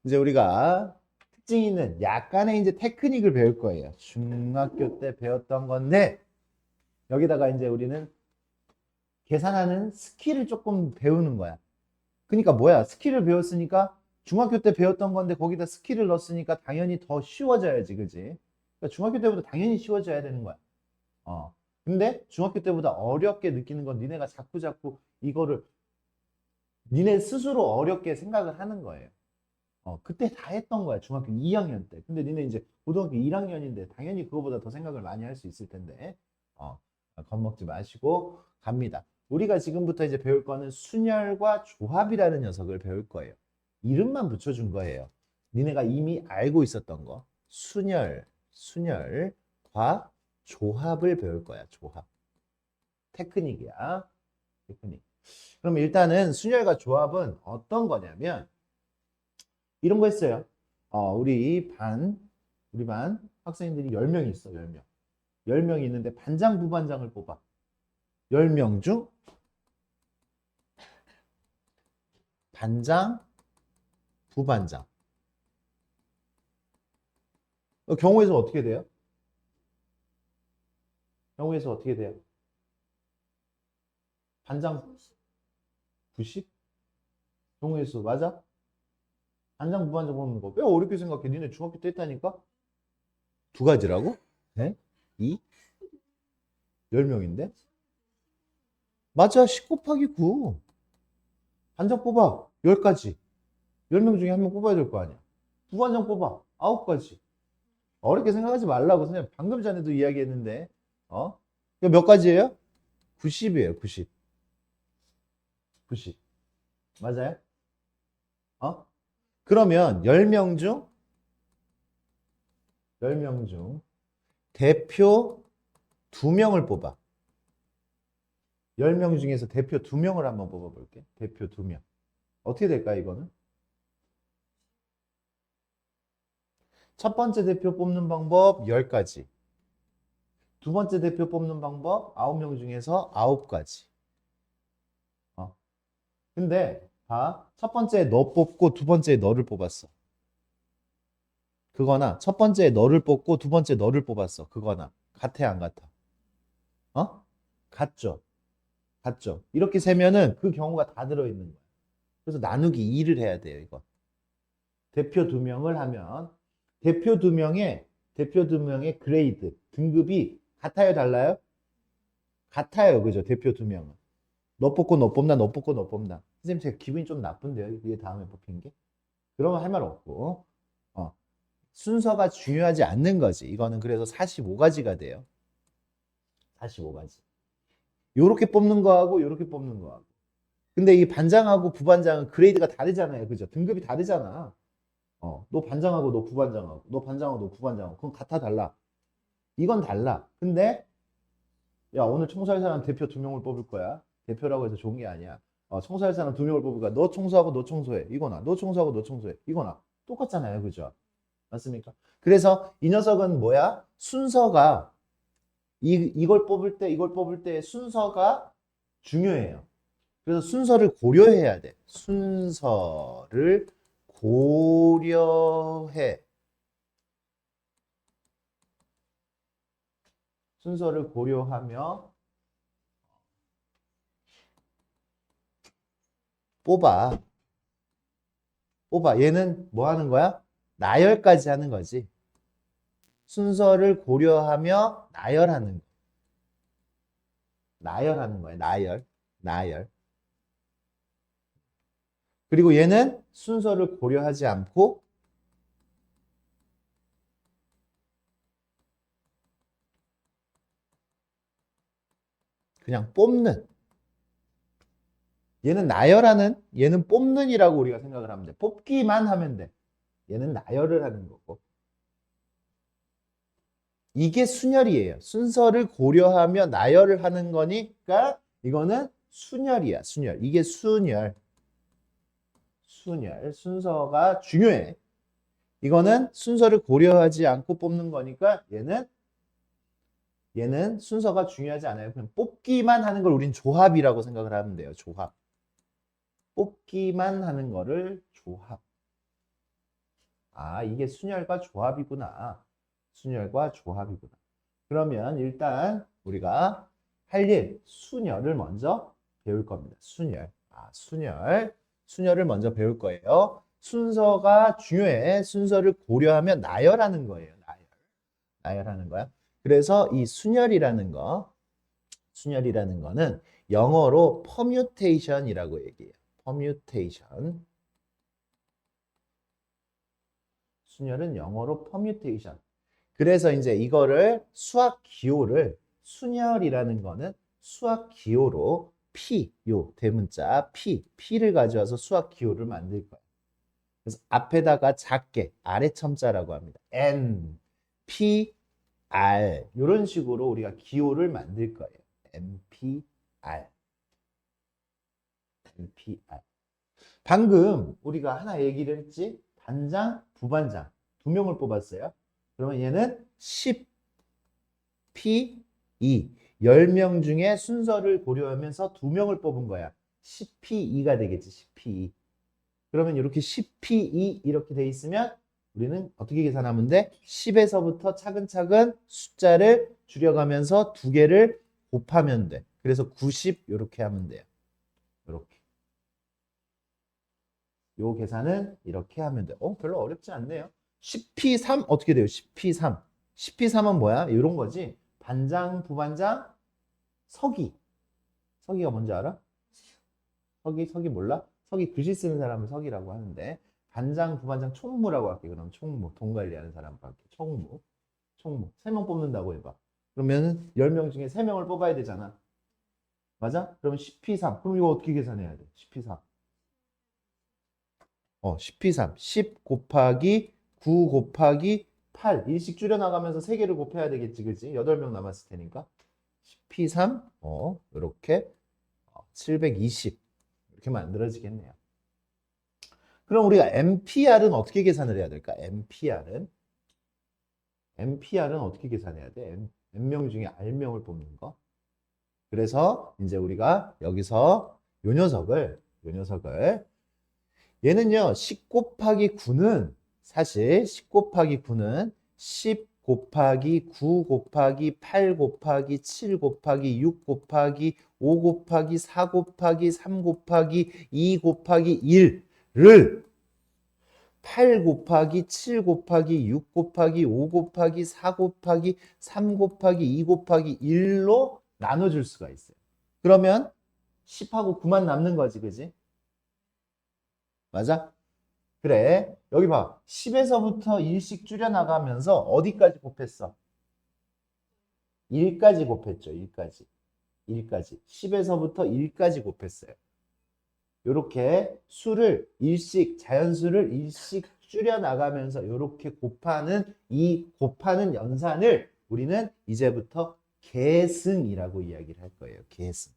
이제 우리가 특징 있는 약간의 이제 테크닉을 배울 거예요. 중학교 때 배웠던 건데 여기다가 이제 우리는 계산하는 스킬을 조금 배우는 거야. 그러니까 뭐야? 스킬을 배웠으니까 중학교 때 배웠던 건데 거기다 스킬을 넣었으니까 당연히 더 쉬워져야지, 그지? 그러니까 중학교 때보다 당연히 쉬워져야 되는 거야. 어. 근데 중학교 때보다 어렵게 느끼는 건 니네가 자꾸 이거를 니네 스스로 어렵게 생각을 하는 거예요. 그때 다 했던 거야. 중학교 2학년 때. 근데 니네 이제 고등학교 1학년인데 당연히 그거보다 더 생각을 많이 할 수 있을 텐데. 어, 겁먹지 마시고 갑니다. 우리가 지금부터 이제 배울 거는 순열과 조합이라는 녀석을 배울 거예요. 이름만 붙여준 거예요. 니네가 이미 알고 있었던 거. 순열과 조합을 배울 거야. 조합. 테크닉이야. 테크닉. 그럼 일단은 순열과 조합은 어떤 거냐면 이런 거 했어요. 우리 반 학생들이 10명이 있어, 10명. 10명이 있는데 반장, 부반장을 뽑아. 10명 중 반장, 부반장. 경우에서 어떻게 돼요? 경우에서 어떻게 돼요? 반장 90? 경우에서 맞아? 반장, 부반장 뽑는 거. 왜 어렵게 생각해? 니네 중학교 때 했다니까? 두 가지라고? 네? 2? 10명인데? 맞아, 10 곱하기 9. 반장 뽑아. 10가지. 10명 중에 한 명 뽑아야 될 거 아니야. 부반장 뽑아. 9가지. 어렵게 생각하지 말라고. 선생님, 방금 전에도 이야기했는데, 이거 몇 가지예요? 90이에요, 90. 90. 맞아요? 어? 그러면 10명 중 대표 2명을 뽑아. 10명 중에서 대표 2명을 한번 뽑아볼게. 대표 2명. 어떻게 될까, 이거는? 첫 번째 대표 뽑는 방법 10가지. 두 번째 대표 뽑는 방법 9명 중에서 9가지. 어. 근데 봐. 첫 번째 너 뽑고 두 번째 너를 뽑았어. 그거나 첫 번째 너를 뽑고 두 번째 너를 뽑았어. 그거나 같아 안 같아? 어? 같죠. 같죠. 이렇게 세면은 그 경우가 다 들어있는 거야. 그래서 나누기 2를 해야 돼요, 이거. 대표 2명을 하면 대표 두 명의 그레이드, 등급이 같아요, 달라요? 같아요. 그죠? 대표 2명은. 너 뽑고 너 뽑나, 너 뽑고 너 뽑나. 선생님, 제가 기분이 좀 나쁜데요, 이게 다음에 뽑힌 게. 그러면 할 말 없고. 어. 순서가 중요하지 않는 거지. 이거는 그래서 45가지가 돼요. 45가지. 요렇게 뽑는 거하고 요렇게 뽑는 거하고. 근데 이 반장하고 부반장은 그레이드가 다르잖아요. 그죠? 등급이 다르잖아. 너 반장하고 너 부반장하고 너 반장하고 너 부반장하고 그건 같아 달라. 이건 달라. 근데 야, 오늘 청소할 사람 대표 2명을 뽑을 거야. 대표라고 해서 좋은 게 아니야. 청소할 사람 2명을 뽑을 거야. 너 청소하고 너 청소해. 이거나. 너 청소하고 너 청소해. 이거나. 똑같잖아요. 그죠? 맞습니까? 그래서 이 녀석은 뭐야? 순서가 이걸 뽑을 때 순서가 중요해요. 그래서 순서를 고려해야 돼. 순서를 고려해. 순서를 고려하며 뽑아. 뽑아. 얘는 뭐 하는 거야? 나열까지 하는 거지. 순서를 고려하며 나열하는 거. 나열하는 거야. 나열. 나열. 그리고 얘는 순서를 고려하지 않고 그냥 뽑는. 얘는 나열하는, 얘는 뽑는이라고 우리가 생각을 하면 돼. 뽑기만 하면 돼. 얘는 나열을 하는 거고. 이게 순열이에요. 순서를 고려하며 나열을 하는 거니까 이거는 순열이야. 순열. 이게 순열. 순열. 순서가 중요해. 이거는 순서를 고려하지 않고 뽑는 거니까 얘는 순서가 중요하지 않아요. 그냥 뽑기만 하는 걸 우린 조합이라고 생각을 하면 돼요. 조합. 뽑기만 하는 거를 조합. 아, 이게 순열과 조합이구나. 순열과 조합이구나. 그러면 일단 우리가 할 일, 순열을 먼저 배울 겁니다. 순열. 아, 순열. 순열을 먼저 배울 거예요. 순서가 중요해. 순서를 고려하면 나열하는 거예요. 나열. 나열하는 거야. 그래서 이 순열이라는 거는 영어로 permutation이라고 얘기해요. permutation. 순열은 영어로 permutation. 그래서 이제 이거를 수학 기호를 순열이라는 거는 수학 기호로 P, 요 대문자 P를 가져와서 수학 기호를 만들 거예요. 그래서 앞에다가 작게 아래 첨자라고 합니다. N, P, R 이런 식으로 우리가 기호를 만들 거예요. NPR. NPR. 방금 우리가 하나 얘기를 했지? 반장, 부반장 두 명을 뽑았어요. 그러면 얘는 10P2 10명 중에 순서를 고려하면서 두 명을 뽑은 거야. 10P2가 되겠지. 10P2. 그러면 이렇게 10P2 이렇게 돼 있으면 우리는 어떻게 계산하면 돼? 10에서부터 차근차근 숫자를 줄여가면서 두 개를 곱하면 돼. 그래서 90 이렇게 하면 돼요. 이렇게. 요 계산은 이렇게 하면 돼. 별로 어렵지 않네요. 10P3 어떻게 돼요? 10P3. 10P3은 뭐야? 이런 거지. 반장, 부반장, 서기. 서기가 뭔지 알아? 서기 몰라? 서기 글씨 쓰는 사람을 서기라고 하는데 반장, 부반장, 총무라고 할게. 그럼 총무, 돈 관리하는 사람 할게. 총무. 3명 뽑는다고 해봐. 그러면 10명 중에 3명을 뽑아야 되잖아. 맞아? 그러면 10P3. 그럼 이거 어떻게 계산해야 돼? 10P3. 10P3. 10 곱하기 9 곱하기 8. 일씩 줄여나가면서 3개를 곱해야 되겠지. 그지? 8명 남았을 테니까. 10P3. 이렇게 720. 이렇게 만들어지겠네요. 그럼 우리가 MPR은 어떻게 계산을 해야 될까? MPR은 어떻게 계산해야 돼? N명 중에 R명을 뽑는 거. 그래서 이제 우리가 여기서 요 녀석을 얘는요 10 곱하기 9는 사실 10 곱하기 9는 10 곱하기 9 곱하기 8 곱하기 7 곱하기 6 곱하기 5 곱하기 4 곱하기 3 곱하기 2 곱하기 1을 8 곱하기 7 곱하기 6 곱하기 5 곱하기 4 곱하기 3 곱하기 2 곱하기 1로 나눠줄 수가 있어요. 그러면 10하고 9만 남는 거지, 그지? 맞아? 그래. 여기 봐. 10에서부터 1씩 줄여나가면서 어디까지 곱했어? 1까지 곱했죠. 1까지. 10에서부터 1까지 곱했어요. 이렇게 수를 자연수를 일씩 줄여나가면서 이렇게 곱하는 이 곱하는 연산을 우리는 이제부터 계승이라고 이야기를 할 거예요. 계승.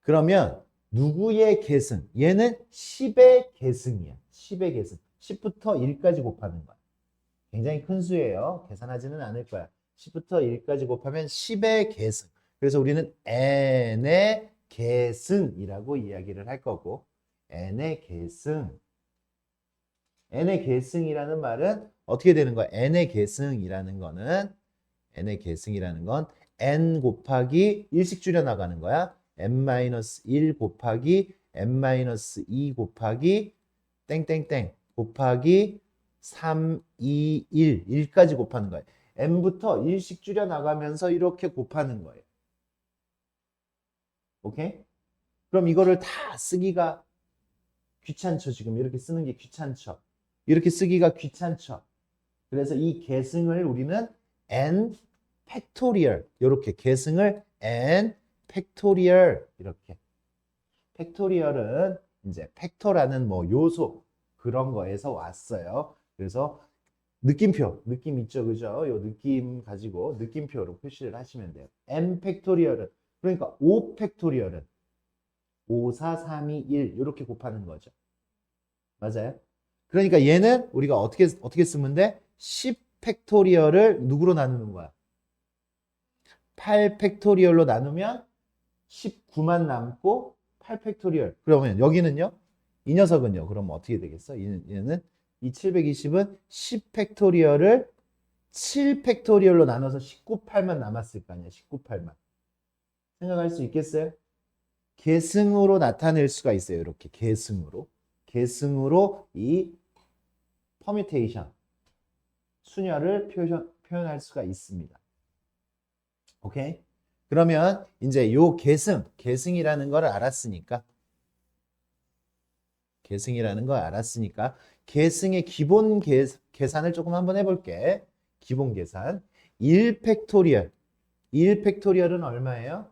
그러면 누구의 계승? 얘는 10의 계승이야. 10의 계승. 10부터 1까지 곱하는 거야. 굉장히 큰 수예요. 계산하지는 않을 거야. 10부터 1까지 곱하면 10의 계승. 그래서 우리는 n의 계승이라고 이야기를 할 거고 n의 계승이라는 말은 어떻게 되는 거야? n의 계승이라는 건 n 곱하기 1씩 줄여나가는 거야. n-1 곱하기 n-2 곱하기 땡땡땡 곱하기 3, 2, 1까지 곱하는 거예요. n부터 1씩 줄여나가면서 이렇게 곱하는 거예요. 오케이? 그럼 이거를 다 쓰기가 귀찮죠. 지금 이렇게 쓰는 게 귀찮죠. 이렇게 쓰기가 귀찮죠. 그래서 이 계승을 우리는 n 팩토리얼 이렇게 계승을 n 팩토리얼 이렇게 팩토리얼은 이제 팩터라는 뭐 요소 그런 거에서 왔어요. 그래서 느낌표 느낌 있죠, 그죠? 요 느낌 가지고 느낌표로 표시를 하시면 돼요. n 팩토리얼은 그러니까 5 팩토리얼은 5, 4, 3, 2, 1 이렇게 곱하는 거죠. 맞아요? 그러니까 얘는 우리가 어떻게 쓰면 돼? 10 팩토리얼을 누구로 나누는 거야? 8 팩토리얼로 나누면 19만 남고 8 팩토리얼. 그러면 여기는요? 이 녀석은요? 그럼 어떻게 되겠어? 얘는 이 720은 10 팩토리얼을 7 팩토리얼로 나눠서 19, 8만 남았을 거 아니야. 19, 8만. 생각할 수 있겠어요? 계승으로 나타낼 수가 있어요. 이렇게 계승으로. 계승으로 이 퍼뮤테이션, 순열을 표현할 수가 있습니다. 오케이? 그러면 이제 요 계승이라는 걸 알았으니까 계승의 기본 계산을 조금 한번 해볼게. 기본 계산. 1 팩토리얼. 1 팩토리얼은 얼마예요?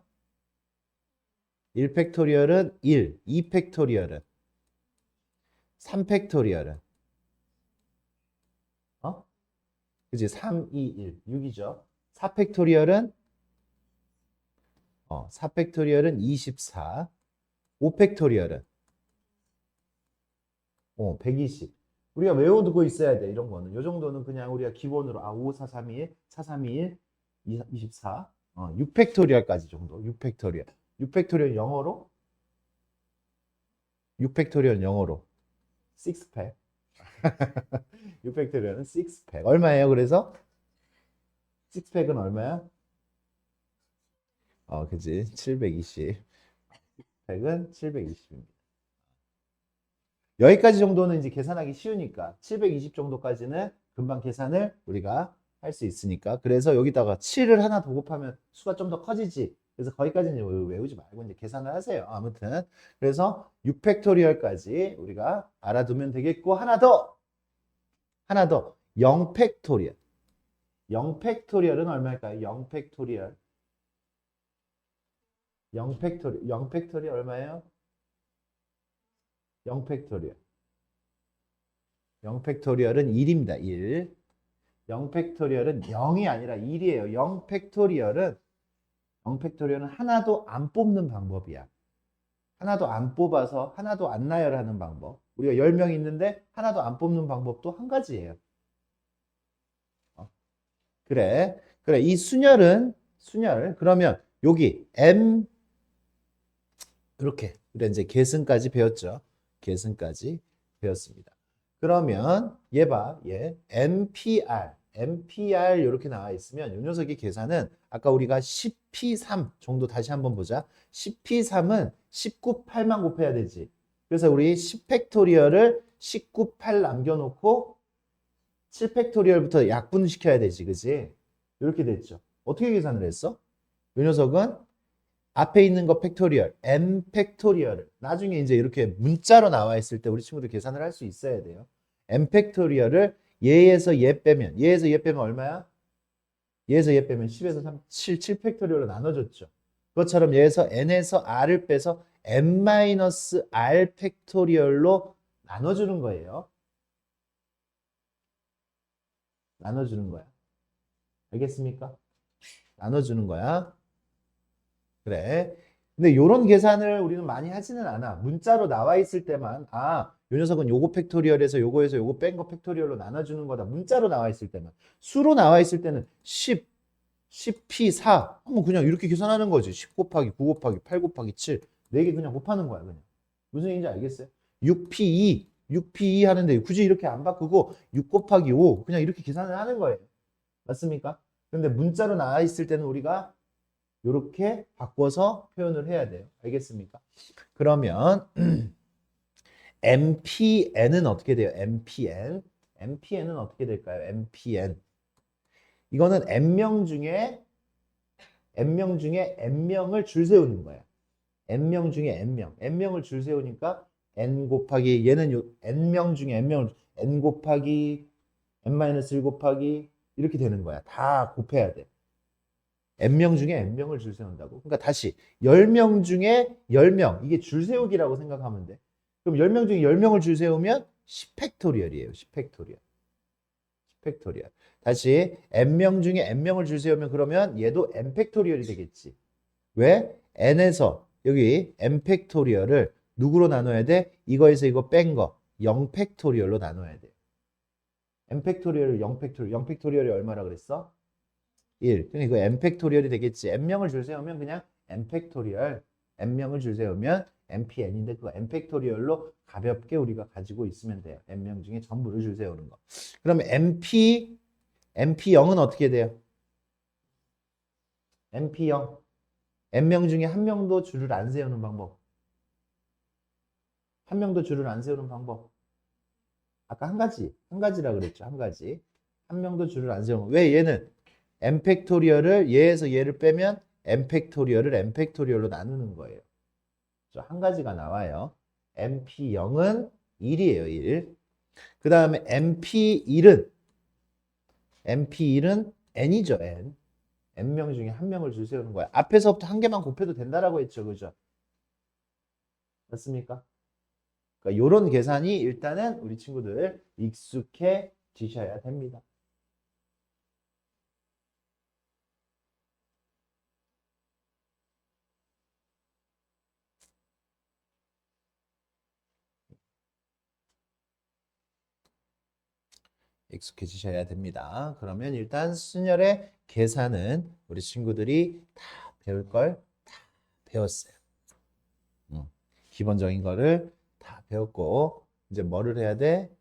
1 팩토리얼은 1. 2 팩토리얼은 3 팩토리얼은 그지? 3, 2, 1. 6이죠. 4 팩토리얼은 4 팩토리얼은 24. 5 팩토리얼은 120. 우리가 외워두고 있어야 돼. 이런 거는. 요 정도는 그냥 우리가 기본으로 5, 4, 3, 2, 1, 4, 3, 2, 1, 24. 6 팩토리얼까지 정도. 6 팩토리얼. 6 팩토리얼 영어로 6 팩토리얼 영어로 6팩. 6 팩토리얼은 6팩. 얼마예요? 그래서 6팩은 얼마야? 그지? 720. 팩은 720입니다. 여기까지 정도는 이제 계산하기 쉬우니까 720 정도까지는 금방 계산을 우리가 할 수 있으니까. 그래서 여기다가 7을 하나 더 곱하면 수가 좀 더 커지지. 그래서 거기까지는 외우지 말고 이제 계산을 하세요. 아무튼 그래서 6 팩토리얼까지 우리가 알아두면 되겠고, 하나 더 0 팩토리얼. 0 팩토리얼은 얼마일까요? 0 팩토리얼. 0 팩토리얼 얼마예요? 0 팩토리얼. 0 팩토리얼은 1입니다. 1. 0 팩토리얼은 0이 아니라 1이에요. 0 팩토리얼은 하나도 안 뽑는 방법이야. 하나도 안 뽑아서 하나도 안 나열하는 방법. 우리가 10명 있는데 하나도 안 뽑는 방법도 한 가지예요. 그래. 이 순열. 그러면 여기 M 이렇게. 그래, 이제 계승까지 배웠죠. 계승까지 배웠습니다. 그러면 얘 봐. 얘 MPR 이렇게 나와 있으면 이 녀석의 계산은 아까 우리가 10P3 정도 다시 한번 보자. 10P3은 19, 8만 곱해야 되지. 그래서 우리 10팩토리얼을 19, 8 남겨놓고 7팩토리얼부터 약분시켜야 되지. 그지? 이렇게 됐죠. 어떻게 계산을 했어? 이 녀석은 앞에 있는 거 팩토리얼, n 팩토리얼을 나중에 이제 이렇게 문자로 나와 있을 때 우리 친구들 계산을 할 수 있어야 돼요. n 팩토리얼을 얘에서 얘 빼면 얼마야? 얘에서 얘 빼면 10에서 3, 7 팩토리얼로 나눠줬죠. 그것처럼 얘에서 n에서 r을 빼서 n-r 팩토리얼로 나눠주는 거예요. 나눠주는 거야. 알겠습니까? 나눠주는 거야. 그래. 근데 이런 계산을 우리는 많이 하지는 않아. 문자로 나와 있을 때만, 요 녀석은 요거 팩토리얼에서 요거에서 요거 뺀 거 팩토리얼로 나눠주는 거다. 문자로 나와 있을 때만. 수로 나와 있을 때는 10P4 하면 그냥 이렇게 계산하는 거지. 10 곱하기 9 곱하기 8 곱하기 7. 4개 그냥 곱하는 거야, 그냥. 무슨 얘기인지 알겠어요? 6P2 하는데 굳이 이렇게 안 바꾸고 6 곱하기 5 그냥 이렇게 계산을 하는 거예요. 맞습니까? 근데 문자로 나와 있을 때는 우리가 이렇게 바꿔서 표현을 해야 돼요. 알겠습니까? 그러면 MPN은 어떻게 돼요? MPN은 어떻게 될까요? MPN. 이거는 N명 중에 N명을 줄 세우는 거야. N명 중에 N명을 줄 세우니까 N 곱하기 얘는 N명 중에 N 곱하기 N-1 곱하기 이렇게 되는 거야. 다 곱해야 돼. N명 중에 N명을 줄 세운다고. 그러니까 다시 10명 중에 10명. 이게 줄 세우기라고 생각하면 돼. 그럼 10명 중에 10명을 줄 세우면 10팩토리얼이에요. 10팩토리얼. 다시 N명 중에 N명을 줄 세우면 그러면 얘도 N팩토리얼이 되겠지. 왜? N에서 여기 N팩토리얼을 누구로 나눠야 돼? 이거에서 이거 뺀 거 0팩토리얼로 나눠야 돼. N팩토리얼을 0팩토리얼이 얼마라 그랬어? 1. 그러니까 이거 n 팩토리얼이 되겠지. n명을 줄 세우면 그냥 n 팩토리얼, n명을 줄 세우면 npn인데 그거 n 팩토리얼로 가볍게 우리가 가지고 있으면 돼요. n명 중에 전부를 줄 세우는 거. 그러면 np0은 어떻게 돼요? np0. n명 중에 한 명도 줄을 안 세우는 방법. 한 명도 줄을 안 세우는 방법. 아까 한 가지라 그랬죠. 한 가지. 한 명도 줄을 안 세우는. 왜 얘는 n 팩토리얼을 얘에서 얘를 빼면 n 팩토리얼을 n 팩토리얼로 나누는 거예요. 한 가지가 나와요. np0은 1이에요. 1. 그 다음에 np1은 n이죠. n명 중에 한 명을 줄 세우는 거야. 앞에서부터 한 개만 곱해도 된다라고 했죠. 그죠? 맞습니까? 그러니까 이런 계산이 일단은 우리 친구들 익숙해지셔야 됩니다. 익숙해지셔야 됩니다. 그러면 일단 순열의 계산은 우리 친구들이 다 배울 걸 다 배웠어요. 기본적인 거를 다 배웠고 이제 뭐를 해야 돼?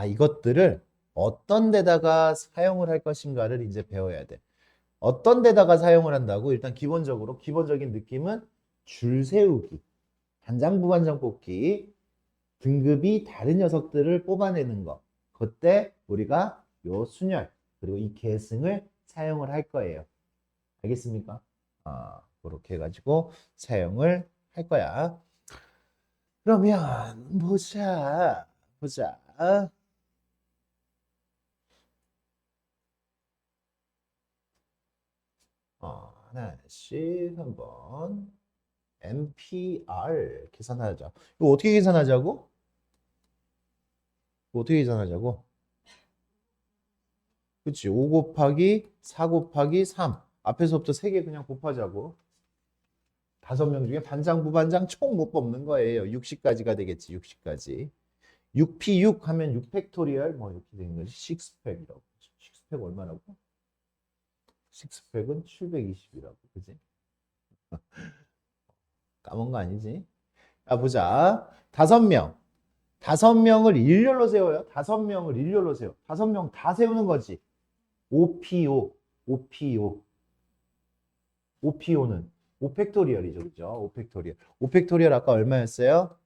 이것들을 어떤 데다가 사용을 할 것인가를 이제 배워야 돼. 어떤 데다가 사용을 한다고? 일단 기본적으로 기본적인 느낌은 줄 세우기, 단장 부반장 뽑기, 등급이 다른 녀석들을 뽑아내는 거. 그때 우리가 요 순열 그리고 이 계승을 사용을 할 거예요. 알겠습니까? 그렇게 해가지고 사용을 할 거야. 그러면 보자. 하나씩 한번 NPR 계산하자. 이거 어떻게 계산하자고? 그치? 5 곱하기 4 곱하기 3. 앞에서부터 3개 그냥 곱하자고. 5명 중에 반장, 부반장 총 못 뽑는 거예요. 60까지가 되겠지. 60까지. 6P6 하면 6팩토리얼 뭐 이렇게 되는 거지. 6팩이라고. 6팩 얼마라고? 6팩은 720이라고. 그지? 까먹은 거 아니지? 자, 보자. 5명. 5명을 일렬로 세워요. 5명을 일렬로 세워. 5명 다 세우는 거지. 5P5. 5P5는 5팩토리얼이죠. 그죠? 5팩토리얼. 5팩토리얼 아까 얼마였어요?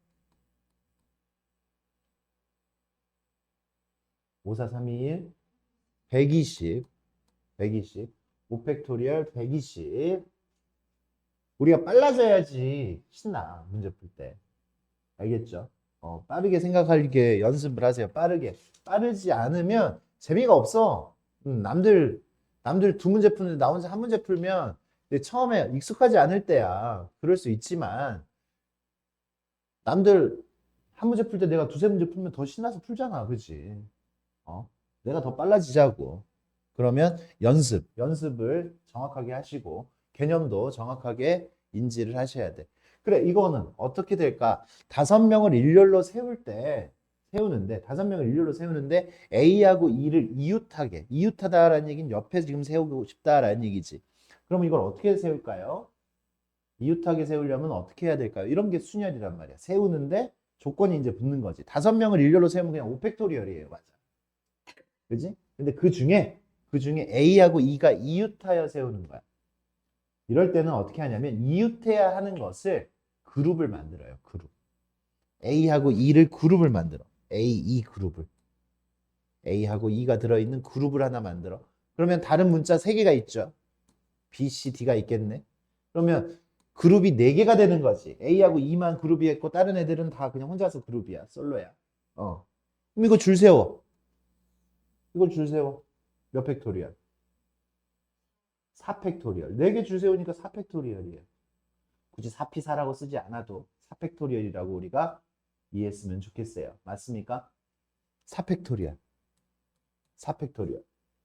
5, 4, 3, 2, 1. 120. 5팩토리얼 120. 우리가 빨라져야지 신나. 문제 풀 때. 알겠죠? 빠르게 생각하게 연습을 하세요. 빠르지 않으면 재미가 없어. 남들 두 문제 푸는데 나 혼자 한 문제 풀면 처음에 익숙하지 않을 때야. 그럴 수 있지만 남들 한 문제 풀 때 내가 두세 문제 풀면 더 신나서 풀잖아. 그치? 내가 더 빨라지자고. 그러면 연습을 정확하게 하시고 개념도 정확하게 인지를 하셔야 돼. 그래, 이거는 어떻게 될까? 5명을 일렬로 세우는데 5명을 일렬로 세우는데 A하고 E를 이웃하다라는 얘기는 옆에 지금 세우고 싶다라는 얘기지. 그럼 이걸 어떻게 세울까요? 이웃하게 세우려면 어떻게 해야 될까요? 이런 게 순열이란 말이야. 세우는데 조건이 이제 붙는 거지. 5명을 일렬로 세우면 그냥 5팩토리얼이에요. 맞아. 그지? 근데 그 중에 A하고 E가 이웃하여 세우는 거야. 이럴 때는 어떻게 하냐면 이웃해야 하는 것을 그룹을 만들어요. 그룹. A하고 E를 그룹을 만들어. A, E 그룹을. A하고 E가 들어있는 그룹을 하나 만들어. 그러면 다른 문자 3개가 있죠. B, C, D가 있겠네. 그러면 그룹이 4개가 되는 거지. A하고 E만 그룹이 있고 다른 애들은 다 그냥 혼자서 그룹이야. 솔로야. 그럼 이거 줄 세워. 몇 팩토리얼? 4팩토리얼. 4개 줄 세우니까 4팩토리얼이에요. 굳이 4P4라고 쓰지 않아도 4팩토리얼이라고 우리가 이해했으면 좋겠어요. 맞습니까? 4팩토리얼.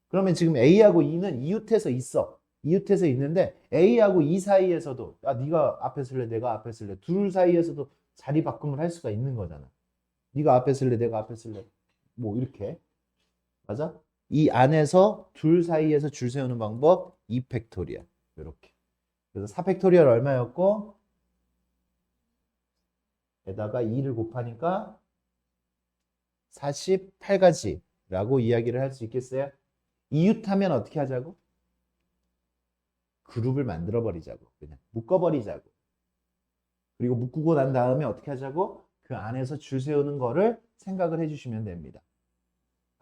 그러면 지금 A하고 E는 이웃해서 있어. 이웃해서 있는데 A하고 E 사이에서도 네가 앞에 쓸래 내가 앞에 쓸래 둘 사이에서도 자리 바꿈을 할 수가 있는 거잖아. 네가 앞에 쓸래 내가 앞에 쓸래 뭐 이렇게. 맞아? 이 안에서 둘 사이에서 줄 세우는 방법 2팩토리얼. 이렇게. 그래서 4팩토리얼 얼마였고 에다가 2를 곱하니까 48가지라고 이야기를 할 수 있겠어요? 이웃하면 어떻게 하자고? 그룹을 만들어 버리자고. 그냥 묶어 버리자고. 그리고 묶고 난 다음에 어떻게 하자고? 그 안에서 줄 세우는 거를 생각을 해 주시면 됩니다.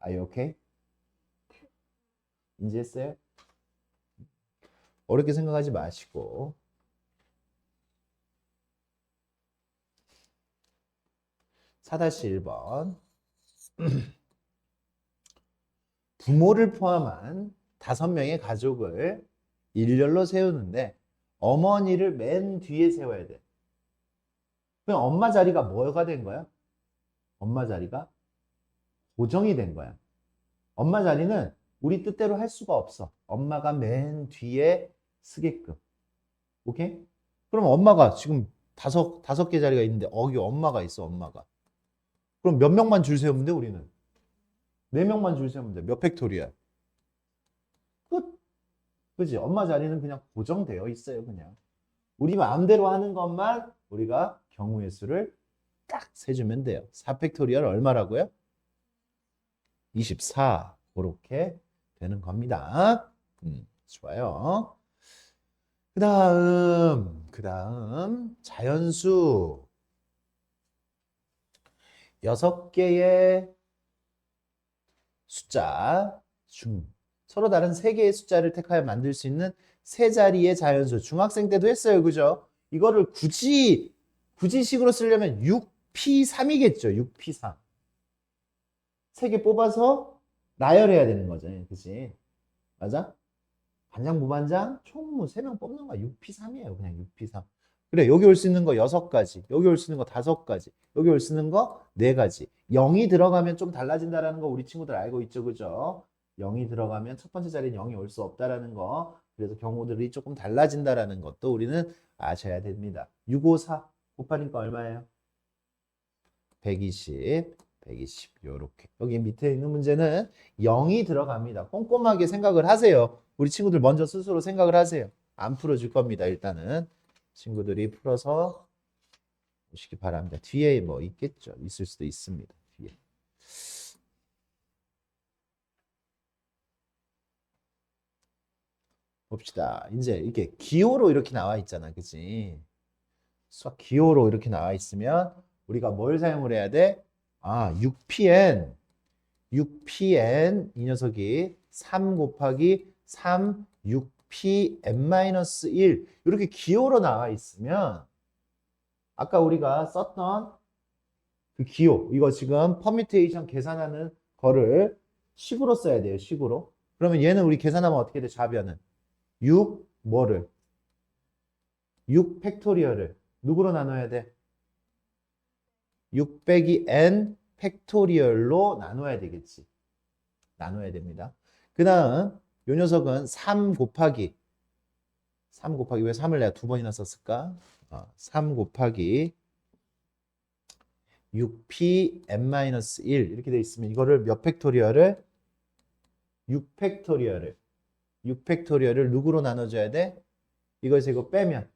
Are you okay? 인지했어요? 어렵게 생각하지 마시고 4-1번 부모를 포함한 5명의 가족을 일렬로 세우는데 어머니를 맨 뒤에 세워야 돼. 그럼 엄마 자리가 뭐가 된 거야? 엄마 자리가 고정이 된 거야. 엄마 자리는 우리 뜻대로 할 수가 없어. 엄마가 맨 뒤에 쓰게끔. 오케이? 그럼 엄마가 지금 다섯 개 자리가 있는데 여기 엄마가 있어, 엄마가. 그럼 몇 명만 줄 세우면 돼, 우리는? 4명만 줄 세우면 돼. 몇 팩토리야? 끝. 그지? 엄마 자리는 그냥 고정되어 있어요, 그냥. 우리 마음대로 하는 것만 우리가 경우의 수를 딱 세주면 돼요. 4팩토리얼 얼마라고요? 24. 그렇게 되는 겁니다. 좋아요. 그 다음 자연수 6개의 숫자 중 서로 다른 3개의 숫자를 택하여 만들 수 있는 세 자리의 자연수. 중학생 때도 했어요. 그죠? 이거를 굳이 식으로 쓰려면 6p3이겠죠. 6p3. 3개 뽑아서 나열해야 되는 거죠. 그치? 맞아? 반장, 부반장, 총무 3명 뽑는 거야. 6p3이에요. 그냥 6p3. 그래, 여기 올 수 있는 거 6가지. 여기 올 수 있는 거 5가지. 여기 올 수 있는 거 4가지. 0이 들어가면 좀 달라진다라는 거 우리 친구들 알고 있죠. 그죠? 0이 들어가면 첫 번째 자리는 0이 올 수 없다라는 거. 그래서 경우들이 조금 달라진다라는 것도 우리는 아셔야 됩니다. 654 곱하니까 얼마예요? 120, 120 요렇게. 여기 밑에 있는 문제는 0이 들어갑니다. 꼼꼼하게 생각을 하세요. 우리 친구들 먼저 스스로 생각을 하세요. 안 풀어줄 겁니다. 일단은 친구들이 풀어서 보시기 바랍니다. 뒤에 뭐 있겠죠. 있을 수도 있습니다. 뒤에. 봅시다. 이제 이렇게 기호로 이렇게 나와 있잖아. 그치? 수학 기호로 이렇게 나와 있으면 우리가 뭘 사용을 해야 돼? 6pn. 6pn 이 녀석이 3 곱하기 3 6pn-1 이렇게 기호로 나와 있으면 아까 우리가 썼던 그 기호 이거 지금 퍼뮤테이션 계산하는 거를 식으로 써야 돼요. 식으로. 그러면 얘는 우리 계산하면 어떻게 돼? 좌변은 6 뭐를? 6 팩토리얼을 누구로 나눠야 돼? 6 빼기 n 팩토리얼로 나눠야 되겠지. 나눠야 됩니다. 그 다음 요 녀석은 3 곱하기 왜 3을 내가 2번이나 썼을까? 3 곱하기 6pn-1 이렇게 돼 있으면 이거를 몇 팩토리얼을? 6팩토리얼을 누구로 나눠줘야 돼? 이거에서 이거 빼면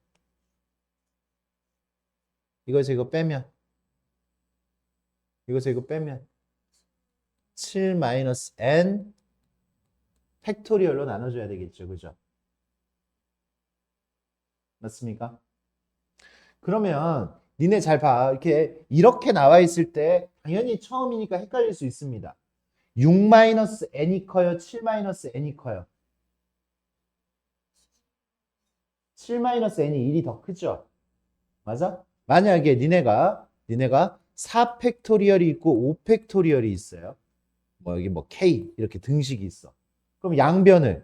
7 n 팩토리얼로 나눠줘야 되겠죠. 그죠? 맞습니까? 그러면 니네 잘 봐. 이렇게 나와 있을 때 당연히 처음이니까 헷갈릴 수 있습니다. 6-n이 커요? 7-n이 커요? 7-n이 1이 더 크죠? 맞아? 만약에 니네가 4팩토리얼이 있고 5팩토리얼이 있어요. 뭐 여기 뭐 k 이렇게 등식이 있어. 그럼 양변에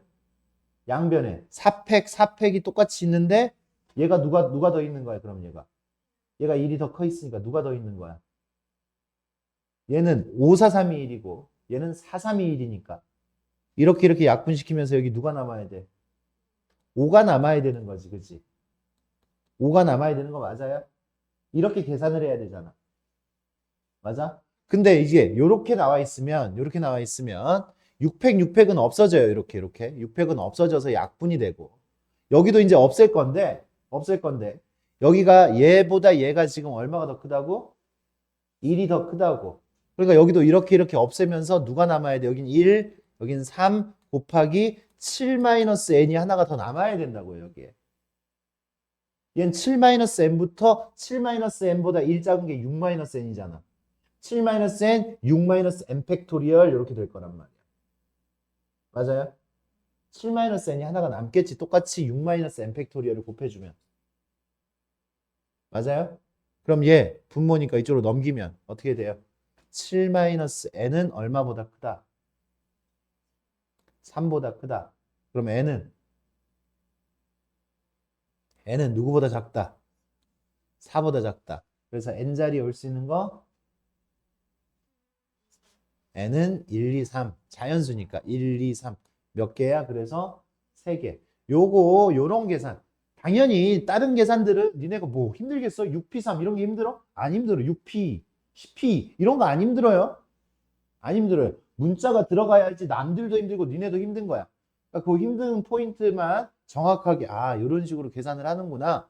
4팩이 똑같이 있는데 얘가 누가 더 있는 거야? 그럼 얘가 1이 더 커 있으니까 누가 더 있는 거야? 얘는 5, 4, 3이 1이고 얘는 4, 3이 1이니까 이렇게 약분시키면서 여기 누가 남아야 돼? 5가 남아야 되는 거지. 그치? 5가 남아야 되는 거 맞아요? 이렇게 계산을 해야 되잖아. 맞아? 근데 이게 요렇게 나와 있으면 600은 없어져요. 이렇게. 600은 없어져서 약분이 되고. 여기도 이제 없앨 건데, 여기가 얘보다 얘가 지금 얼마가 더 크다고? 1이 더 크다고. 그러니까 여기도 이렇게 없애면서 누가 남아야 돼? 여긴 1, 여긴 3 곱하기 7-n이 하나가 더 남아야 된다고요, 여기에. 얘는 7-n부터 7-n보다 1 작은 게 6-n이잖아. 7-n, 6-n 팩토리얼 이렇게 될 거란 말이야. 맞아요? 7-n이 하나가 남겠지. 똑같이 6-n 팩토리얼을 곱해주면. 맞아요? 그럼 얘 분모니까 이쪽으로 넘기면 어떻게 돼요? 7-n은 얼마보다 크다? 3보다 크다. 그럼 n은 누구보다 작다? 4보다 작다. 그래서 n자리에 올 수 있는 거 n은 1, 2, 3. 자연수니까 1, 2, 3. 몇 개야? 그래서 3개. 요런 계산. 당연히 다른 계산들은 니네가 뭐 힘들겠어? 6P3 이런 게 힘들어? 안 힘들어. 6P, 10P 이런 거 안 힘들어요? 안 힘들어요. 문자가 들어가야지 남들도 힘들고 니네도 힘든 거야. 그러니까 그 힘든 포인트만 정확하게 이런 식으로 계산을 하는구나.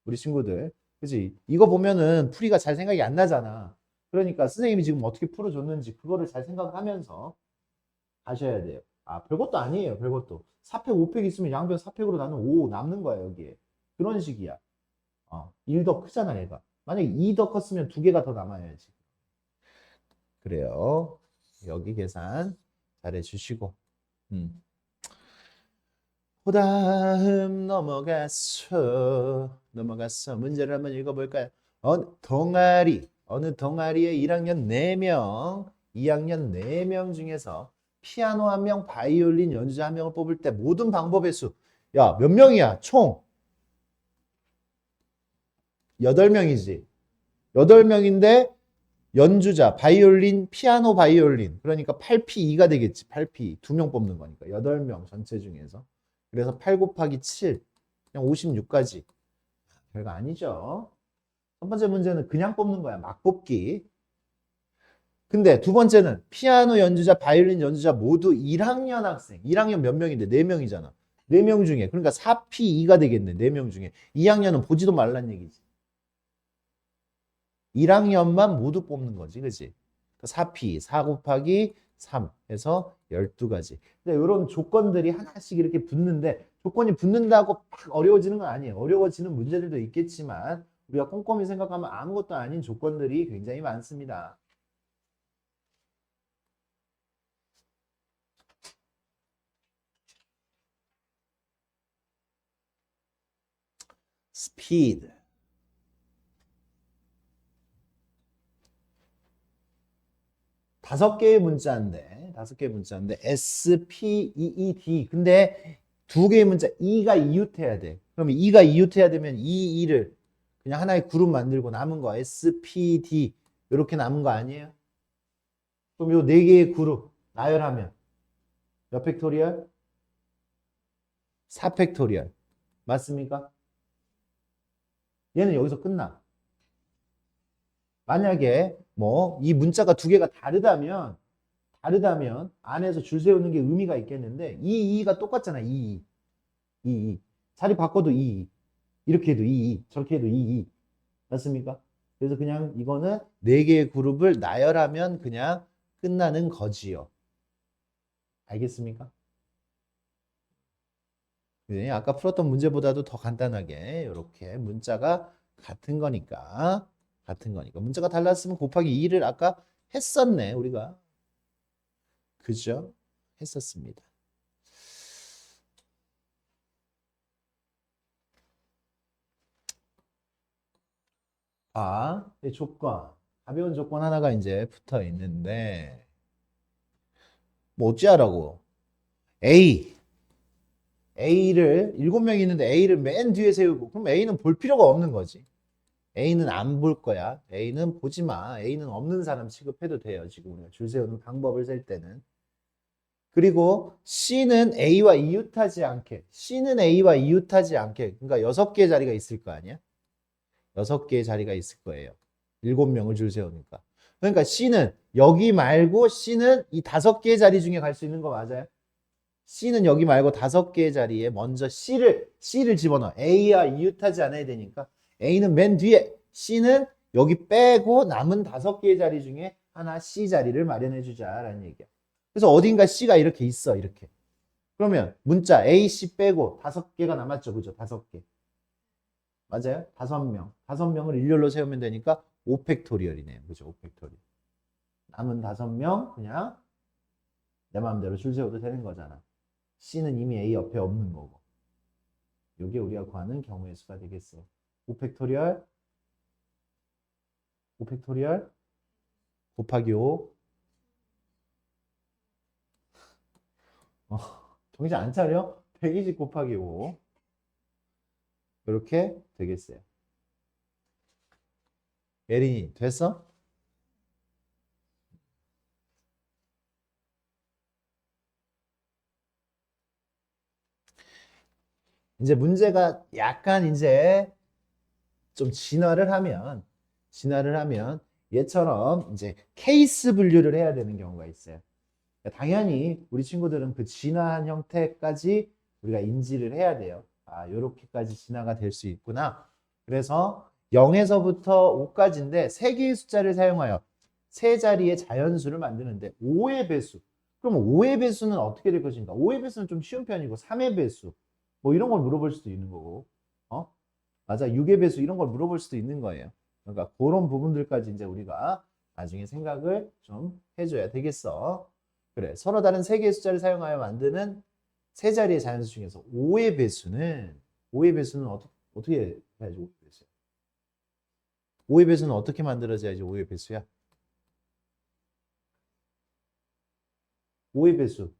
우리 친구들. 그치? 이거 보면은 풀이가 잘 생각이 안 나잖아. 그러니까 선생님이 지금 어떻게 풀어줬는지 그거를 잘 생각하면서 가셔야 돼요. 별것도 아니에요. 별것도. 4팩, 5팩 있으면 양변 4팩으로 나는 5 남는 거야, 여기에. 그런 식이야. 1 더 크잖아, 얘가. 만약에 2 더 컸으면 2개가 더 남아야지. 그래요. 여기 계산 잘해 주시고. 그다음 넘어가서 문제를 한번 읽어볼까요? 어느 동아리에 1학년 4명, 2학년 4명 중에서 피아노 1명, 바이올린 연주자 1명을 뽑을 때 모든 방법의 수. 야, 몇 명이야? 총 8명이지. 8명인데 연주자, 바이올린, 피아노 바이올린. 그러니까 8P2가 되겠지. 8P2. 2명 뽑는 거니까. 8명 전체 중에서. 그래서 8 곱하기 7. 그냥 56까지. 별거 아니죠. 첫 번째 문제는 그냥 뽑는 거야. 막 뽑기. 근데 두 번째는 피아노 연주자, 바이올린 연주자 모두 1학년 학생. 1학년 몇 명인데? 4명이잖아. 4명 중에. 그러니까 4P2가 되겠네. 4명 중에. 2학년은 보지도 말란 얘기지. 1학년만 모두 뽑는 거지. 그치? 4P, 4 곱하기 3 해서 12가지. 근데 이런 조건들이 하나씩 이렇게 붙는데 조건이 붙는다고 막 어려워지는 건 아니에요. 어려워지는 문제들도 있겠지만 우리가 꼼꼼히 생각하면 아무것도 아닌 조건들이 굉장히 많습니다. 스피드. 다섯 개의 문자인데 S, P, E, E, D. 근데 두 개의 문자 E가 이웃해야 돼. 그러면 E가 이웃해야 되면 E, E를 그냥 하나의 그룹 만들고 남은 거 S, P, D 이렇게 남은 거 아니에요? 그럼 요 네 개의 그룹 나열하면 몇 팩토리얼? 4 팩토리얼. 맞습니까? 얘는 여기서 끝나. 만약에 뭐 이 문자가 두 개가 다르다면 안에서 줄 세우는 게 의미가 있겠는데 이가 똑같잖아. 이 자리 바꿔도 이렇게 해도 저렇게 해도 맞습니까? 그래서 그냥 이거는 네 개의 그룹을 나열하면 그냥 끝나는 거지요. 알겠습니까? 네, 아까 풀었던 문제보다도 더 간단하게 이렇게 문자가 같은 거니까 문자가 달랐으면 곱하기 2를 아까 했었네 우리가. 그죠? 했었습니다. 이 조건 가벼운 조건 하나가 이제 붙어 있는데 뭐 어찌하라고 A를 7명이 있는데 A를 맨 뒤에 세우고 그럼 A는 볼 필요가 없는 거지. A는 안 볼 거야. A는 보지 마. A는 없는 사람 취급해도 돼요. 지금 우리가 줄 세우는 방법을 셀 때는. 그리고 C는 A와 이웃하지 않게. 그러니까 6개의 자리가 있을 거 아니야? 6개의 자리가 있을 거예요. 7명을 줄 세우니까. 그러니까 C는 여기 말고 C는 이 5개의 자리 중에 갈 수 있는 거 맞아요? C는 여기 말고 5개의 자리에 먼저 C를 집어넣어. A와 이웃하지 않아야 되니까 A는 맨 뒤에, C는 여기 빼고 남은 5개의 자리 중에 하나 C 자리를 마련해 주자라는 얘기야. 그래서 어딘가 C가 이렇게 있어. 이렇게. 그러면 문자 A, C 빼고 5개가 남았죠. 그죠? 5개. 맞아요? 5명. 5명을 일렬로 세우면 되니까 5팩토리얼이네요. 그죠? 5팩토리얼. 남은 5명 그냥 내 마음대로 줄 세워도 되는 거잖아. C는 이미 A 옆에 없는 거고. 이게 우리가 구하는 경우의 수가 되겠어. 5팩토리얼, 5팩토리얼 곱하기 5. 정신 안 차려? 120 곱하기 5. 이렇게 되겠어요. 예린이 됐어? 이제 문제가 약간 이제 좀 진화를 하면 얘처럼 이제 케이스 분류를 해야 되는 경우가 있어요. 당연히 우리 친구들은 그 진화한 형태까지 우리가 인지를 해야 돼요. 아, 요렇게까지 진화가 될 수 있구나. 그래서 0에서부터 5까지인데 3개의 숫자를 사용하여 세 자리의 자연수를 만드는데 5의 배수. 그럼 5의 배수는 어떻게 될 것인가? 5의 배수는 좀 쉬운 편이고 3의 배수. 뭐 이런 걸 물어볼 수도 있는 거고. 어? 맞아. 6의 배수 이런 걸 물어볼 수도 있는 거예요. 그러니까 그런 부분들까지 이제 우리가 나중에 생각을 좀 해줘야 되겠어. 그래. 서로 다른 세 개의 숫자를 사용하여 만드는 세 자리의 자연수 중에서 5의 배수는 어떻게 해야지 5의 배수야? 5의 배수는 어떻게 만들어져야지 5의 배수야? 5의 배수.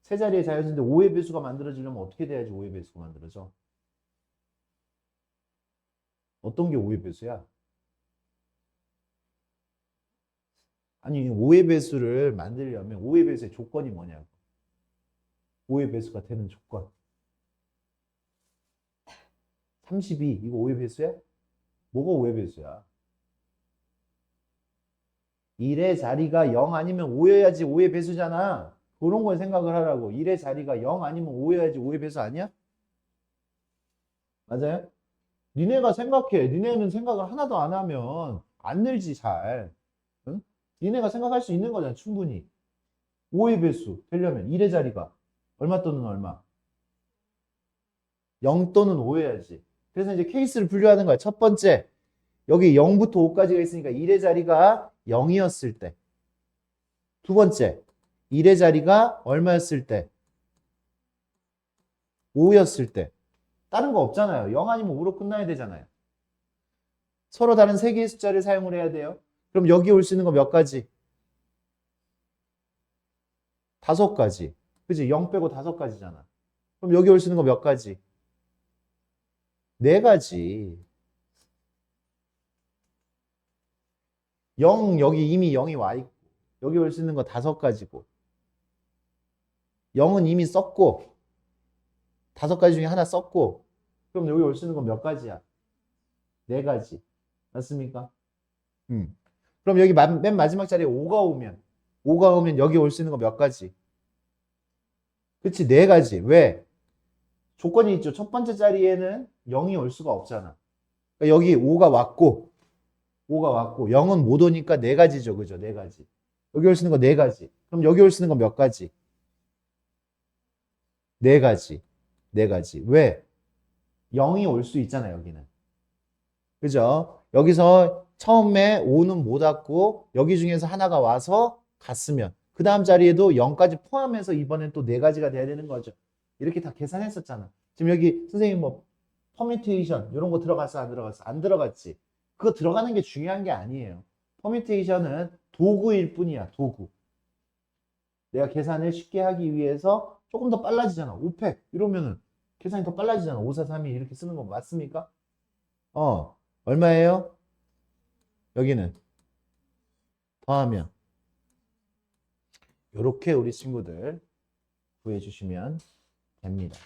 세 자리의 자연수인데 5의 배수가 만들어지려면 어떻게 돼야지 5의 배수가 만들어져? 어떤 게 5의 배수야? 아니, 5의 배수를 만들려면 5의 배수의 조건이 뭐냐고. 5의 배수가 되는 조건. 32. 이거 5의 배수야? 뭐가 5의 배수야? 1의 자리가 0 아니면 5여야지 5의 배수잖아. 그런 걸 생각을 하라고. 1의 자리가 0 아니면 5여야지 5의 배수 아니야? 맞아요? 니네가 생각해. 니네는 생각을 하나도 안 하면 안 늘지 잘. 응? 니네가 생각할 수 있는 거잖아. 충분히. 5의 배수 되려면 1의 자리가 얼마 또는 얼마? 0 또는 5여야지. 그래서 이제 케이스를 분류하는 거야. 첫 번째, 여기 0부터 5까지가 있으니까 1의 자리가 0이었을 때. 두 번째, 1의 자리가 얼마였을 때? 5였을 때. 다른 거 없잖아요. 0 아니면 5로 끝나야 되잖아요. 서로 다른 세 개의 숫자를 사용을 해야 돼요. 그럼 여기 올 수 있는 거 몇 가지? 5가지. 그지? 0 빼고 5가지잖아. 그럼 여기 올 수 있는 거 몇 가지? 4가지. 0, 여기 이미 0이 와 있고, 여기 올 수 있는 거 5가지고, 0은 이미 썼고, 5가지 중에 하나 썼고, 그럼 여기 올 수 있는 건 몇 가지야? 4가지. 맞습니까? 그럼 여기 맨 마지막 자리에 5가 오면 여기 올 수 있는 거 몇 가지? 그치, 4가지. 왜? 조건이 있죠. 첫 번째 자리에는 0이 올 수가 없잖아. 그러니까 여기 5가 왔고, 0은 못 오니까 4가지죠. 그죠? 4가지. 여기 올 수 있는 거 4가지. 그럼 여기 올 수 있는 거 몇 가지? 4가지. 4가지. 왜? 0이 올 수 있잖아, 여기는. 그죠? 여기서 처음에 5는 못 왔고, 여기 중에서 하나가 와서 갔으면, 그 다음 자리에도 0까지 포함해서 이번엔 또 4가지가 돼야 되는 거죠. 이렇게 다 계산했었잖아. 지금 여기 선생님 뭐, 퍼뮤테이션, 이런 거 들어갔어, 안 들어갔어? 안 들어갔지. 그거 들어가는 게 중요한 게 아니에요. 퍼뮤테이션은 도구일 뿐이야, 도구. 내가 계산을 쉽게 하기 위해서 조금 더 빨라지잖아. 5팩 이러면은 계산이 더 빨라지잖아. 5, 4, 3, 2 이렇게 쓰는 거 맞습니까? 얼마예요? 여기는 더하면 이렇게 우리 친구들 구해주시면 됩니다.